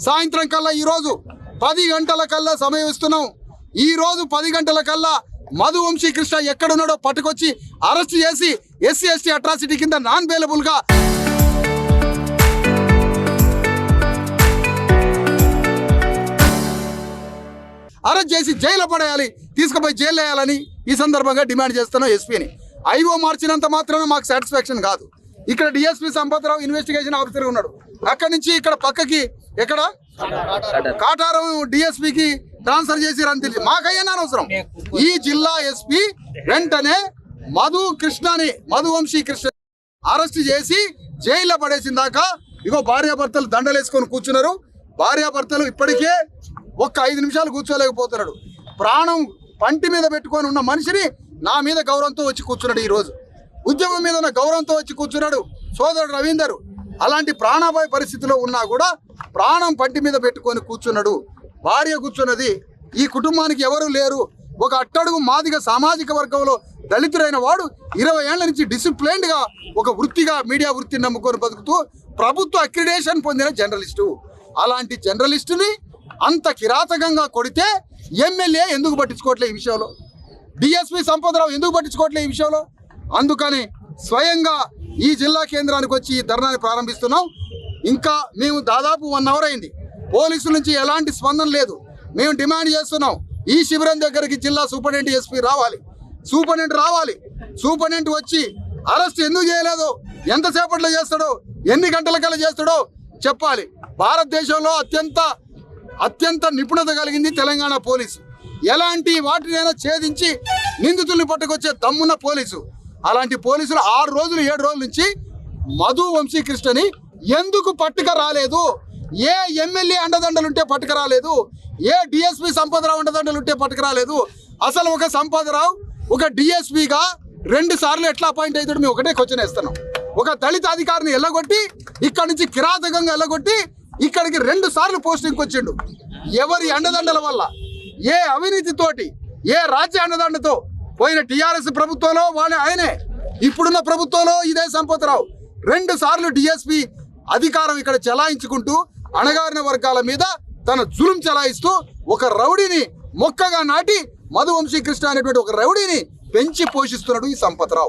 సాయంత్రం కల్లా ఈరోజు 10 గంటల కల్లా సమయం ఇస్తున్నాం. ఈరోజు 10 గంటల కల్లా మధువంశీ కృష్ణ ఎక్కడున్నాడో పట్టుకొచ్చి అరెస్ట్ చేసి ఎస్సీ ఎస్టీ అట్రాసిటీ కింద నాన్ బెయిలబుల్గా అరెస్ట్ చేసి జైలు పడేయాలి, తీసుకుపోయి జైలు వేయాలని ఈ సందర్భంగా డిమాండ్ చేస్తున్నాం ఎస్పీని. ఐఓ మార్చినంత మాత్రమే మాకు సాటిస్ఫాక్షన్ కాదు. ఇక్కడ డిఎస్పీ సంపత్రావు ఇన్వెస్టిగేషన్ ఆఫీసర్ ఉన్నాడు, అక్కడి నుంచి ఇక్కడ పక్కకి ఎక్కడ కాటారం డిఎస్పీకి ట్రాన్స్ఫర్ చేసిరని తెలిసి మాకయ్యా అవసరం. ఈ జిల్లా ఎస్పీ వెంటనే మధువంశీ కృష్ణ అరెస్ట్ చేసి జైల్లో పడేసిన దాకా ఇగో భార్యాభర్తలు దండలేసుకొని కూర్చున్నారు. భార్యాభర్తలు ఇప్పటికే ఒక్క 5 నిమిషాలు కూర్చోలేకపోతున్నాడు. ప్రాణం పంటి మీద పెట్టుకొని ఉన్న మనిషిని నా మీద గౌరవంతో వచ్చి కూర్చున్నాడు. ఈరోజు ఉద్యోగం మీద ఉన్న గౌరవంతో వచ్చి కూర్చున్నాడు సోదరుడు రవీందర్. అలాంటి ప్రాణాపాయ పరిస్థితిలో ఉన్నా కూడా ప్రాణం పంటి మీద పెట్టుకొని కూర్చున్నాడు. భార్య కూర్చున్నది. ఈ కుటుంబానికి ఎవరు లేరు. ఒక అట్టడుగు మాదిగ సామాజిక వర్గంలో దళితుడైన వాడు 20 ఏళ్ల నుంచి డిసిప్లైన్డ్గా ఒక వృత్తిగా మీడియా వృత్తిని నమ్ముకొని బతుకుతూ ప్రభుత్వ అక్రిడేషన్ పొందిన జర్నలిస్టు. అలాంటి జర్నలిస్టుని అంత కిరాతకంగా కొడితే ఎమ్మెల్యే ఎందుకు పట్టించుకోవట్లే ఈ విషయంలో? డిఎస్పీ సంపత్రావు ఎందుకు పట్టించుకోవట్లే ఈ విషయంలో? అందుకని స్వయంగా ఈ జిల్లా కేంద్రానికి వచ్చి ఈ ధర్నాన్ని ప్రారంభిస్తున్నాం. ఇంకా మేము దాదాపు 1 అవర్ అయింది. పోలీసుల నుంచి ఎలాంటి స్పందన లేదు. మేము డిమాండ్ చేస్తున్నాం, ఈ శిబిరం దగ్గరికి జిల్లా సూపరింటెండెంట్ ఎస్పీ రావాలి, సూపరింటెండెంట్ వచ్చి అరెస్ట్ ఎందుకు చేయలేదో, ఎంతసేపట్లో చేస్తాడో, ఎన్ని గంటలకల్లా చేస్తాడో చెప్పాలి. భారతదేశంలో అత్యంత నిపుణత కలిగింది తెలంగాణ పోలీసు. ఎలాంటి వాటినైనా ఛేదించి నిందితుల్ని పట్టుకొచ్చే దమ్మున్న పోలీసు. అలాంటి పోలీసులు 6 రోజులు 7 రోజుల నుంచి మధువంశీ కృష్ణని ఎందుకు పట్టుక రాలేదు? ఏ ఎమ్మెల్యే అండదండలుంటే పట్టుక రాలేదు? ఏ డిఎస్పీ సంపత్రావు అండదండలుంటే పట్టుక రాలేదు? అసలు ఒక సంపత్రావు ఒక డిఎస్పీగా 2 సార్లు ఎట్లా అపాయింట్ అవుతాడు? మేము ఒకటే క్వశ్చన్ వేస్తున్నాం. ఒక దళిత అధికారిని ఎల్లగొట్టి ఇక్కడి నుంచి కిరాతకంగా ఎల్లగొట్టి ఇక్కడికి 2 సార్లు పోస్టింగ్కి వచ్చిండు. ఎవరి అండదండల వల్ల? ఏ అవినీతితోటి, ఏ రాజ్య అండదండతో? పోయిన టీఆర్ఎస్ ప్రభుత్వంలో ఆయనే, ఇప్పుడున్న ప్రభుత్వంలో ఇదే సంపత్రావు 2 సార్లు డిఎస్పీ అధికారం ఇక్కడ చెలాయించుకుంటూ అణగారిన వర్గాల మీద తన జులుం చెలాయిస్తూ ఒక రౌడీని మొక్కగా నాటి మధువంశీ కృష్ణ అనేటువంటి ఒక రౌడీని పెంచి పోషిస్తున్నాడు ఈ సంపత్రావు.